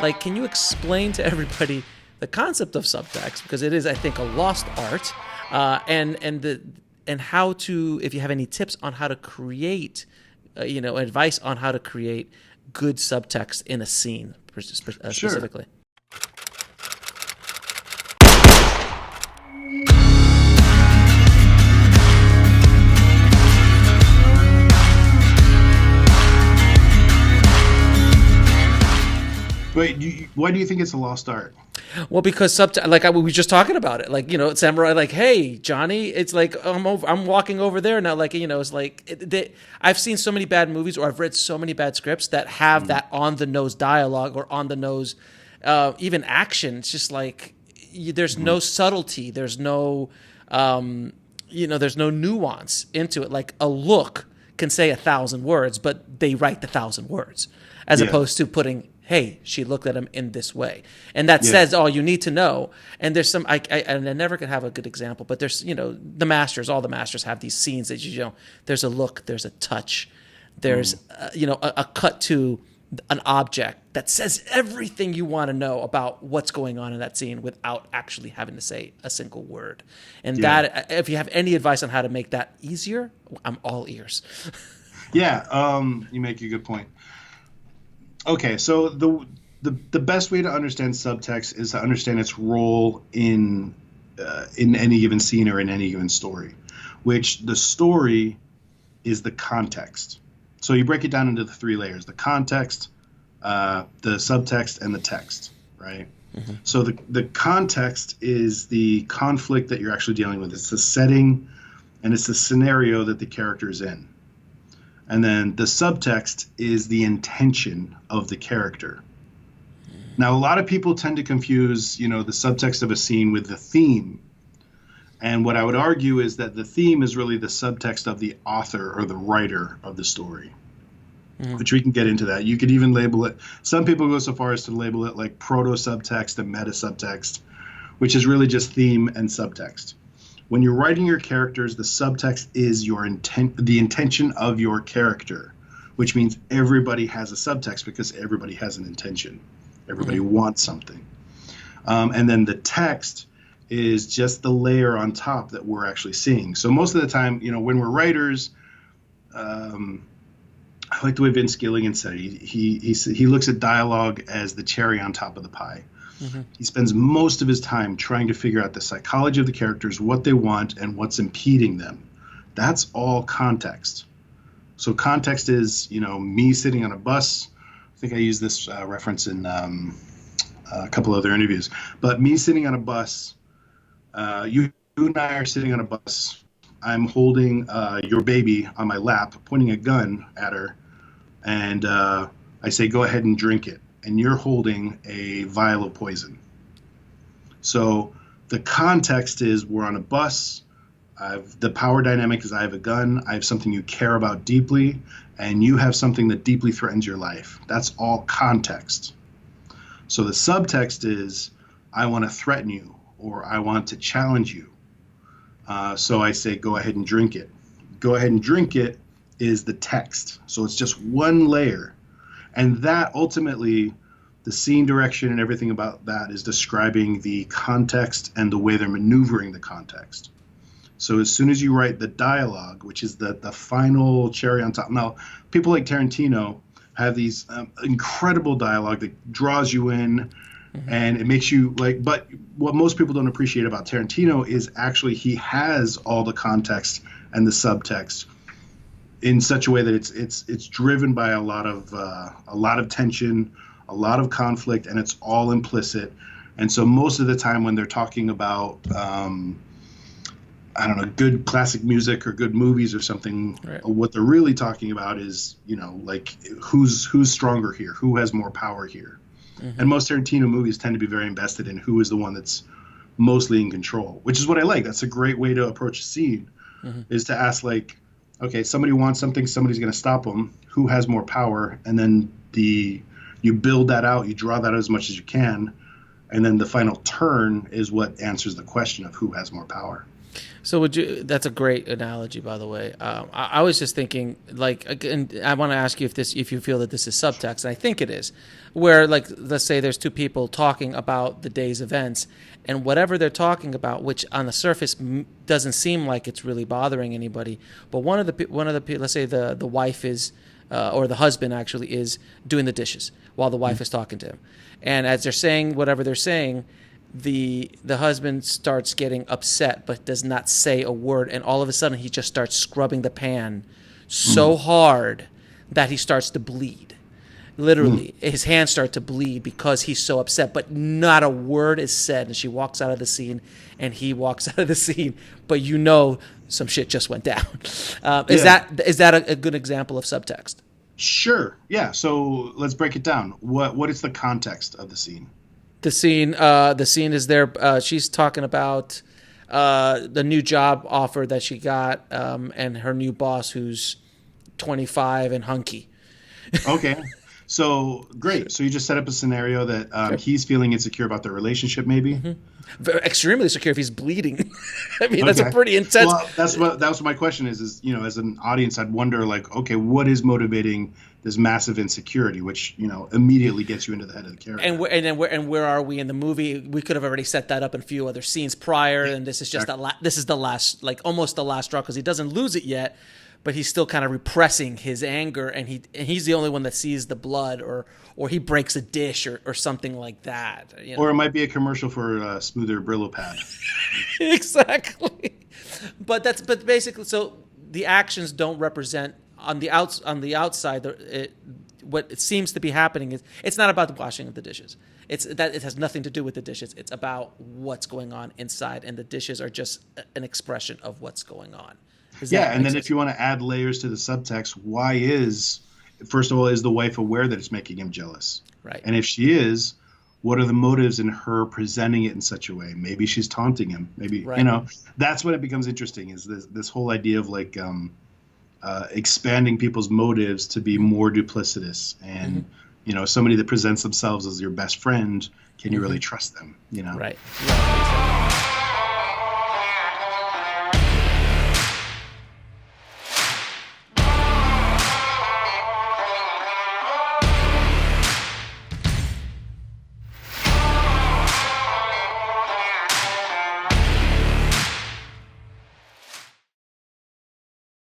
Like, can you explain to everybody the concept of subtext, because it is, I think, a lost art, and how to, if you have any tips on how to create, advice on how to create good subtext in a scene specifically. Wait, why do you think it's a lost art? Well, because we were just talking about it, samurai, like, hey, Johnny, it's like, I'm walking over there now, it's like I've seen so many bad movies, or I've read so many bad scripts that have that on the nose dialogue or on the nose, even action. It's just like there's no subtlety, there's no, there's no nuance into it. Like a look can say 1,000 words, but they write the 1,000 words, as opposed to putting, hey, she looked at him in this way. And that says all you need to know. And there's some, I never can have a good example, but there's, all the masters have these scenes that, there's a look, there's a touch, there's, a cut to an object that says everything you want to know about what's going on in that scene without actually having to say a single word. And that, if you have any advice on how to make that easier, I'm all ears. You make a good point. Okay, so the best way to understand subtext is to understand its role in any given scene or in any given story, which the story is the context. So you break it down into the 3 layers: the context, the subtext, and the text, right? Mm-hmm. So the context is the conflict that you're actually dealing with. It's the setting, and it's the scenario that the character is in. And then the subtext is the intention of the character. Now, a lot of people tend to confuse, the subtext of a scene with the theme. And what I would argue is that the theme is really the subtext of the author or the writer of the story, which we can get into that. You could even label it, some people go so far as to label it like proto-subtext and meta-subtext, which is really just theme and subtext. When you're writing your characters, the subtext is the intention of your character, which means everybody has a subtext because everybody has an intention. Everybody wants something. And then the text is just the layer on top that we're actually seeing. So most of the time, when we're writers, I like the way Vince Gilligan said it. He looks at dialogue as the cherry on top of the pie. Mm-hmm. He spends most of his time trying to figure out the psychology of the characters, what they want, and what's impeding them. That's all context. So context is, me sitting on a bus. I think I used this reference in a couple other interviews. But me sitting on a bus, you and I are sitting on a bus. I'm holding your baby on my lap, pointing a gun at her, and I say, go ahead and drink it. And you're holding a vial of poison. So the context is we're on a bus. The power dynamic is I have a gun. I have something you care about deeply, and you have something that deeply threatens your life. That's all context. So the subtext is I want to threaten you, or I want to challenge you. So I say, go ahead and drink it. Go ahead and drink it is the text. So it's just one layer. And that ultimately, the scene direction and everything about that is describing the context and the way they're maneuvering the context. So as soon as you write the dialogue, which is the final cherry on top. Now, people like Tarantino have these incredible dialogue that draws you in, and it makes you like. But what most people don't appreciate about Tarantino is actually he has all the context and the subtext in such a way that it's driven by a lot of tension, a lot of conflict, and it's all implicit. And so most of the time when they're talking about good classic music or good movies or something, right, what they're really talking about is, like who's stronger here, who has more power here. Mm-hmm. And most Tarantino movies tend to be very invested in who is the one that's mostly in control, which is what I like. That's a great way to approach a scene, is to ask, like, okay, somebody wants something, somebody's going to stop them. Who has more power? And then you build that out, you draw that out as much as you can, and then the final turn is what answers the question of who has more power. So that's a great analogy, by the way. I was just thinking, like, again, I want to ask you if you feel that this is subtext, and I think it is, where, like, let's say there's two people talking about the day's events, and whatever they're talking about, which on the surface doesn't seem like it's really bothering anybody, but one of the let's say the wife is, or the husband actually is doing the dishes while the wife is talking to him, and as they're saying whatever they're saying, the husband starts getting upset but does not say a word, and all of a sudden he just starts scrubbing the pan so hard that he starts to bleed. Literally, his hands start to bleed because he's so upset, but not a word is said, and she walks out of the scene and he walks out of the scene, but some shit just went down. Is that a good example of subtext? Sure. Yeah. So let's break it down. What is the context of the scene? The scene is there. She's talking about the new job offer that she got, and her new boss, who's 25 and hunky. Okay, so great. So you just set up a scenario that he's feeling insecure about their relationship, maybe. Mm-hmm. Extremely insecure if he's bleeding. I mean, that's a pretty intense. Well, that's what my question is. As an audience, I'd wonder, like, okay, what is motivating this massive insecurity, which immediately gets you into the head of the character. And where are we in the movie? We could have already set that up in a few other scenes prior, and this is just this is the last, like, almost the last straw, because he doesn't lose it yet, but he's still kind of repressing his anger, and he's the only one that sees the blood, or he breaks a dish or something like that. Or it might be a commercial for a smoother Brillo pad. Exactly. But basically, so the actions don't represent on the outside. What it seems to be happening is it's not about the washing of the dishes. It has nothing to do with the dishes. It's about what's going on inside, and the dishes are just an expression of what's going on. And then if you want to add layers to the subtext, first of all, is the wife aware that it's making him jealous? Right. And if she is, what are the motives in her presenting it in such a way? Maybe she's taunting him. Maybe, that's when it becomes interesting, is this whole idea of, like, expanding people's motives to be more duplicitous. And, somebody that presents themselves as your best friend, can you really trust them? Right. Yeah, exactly.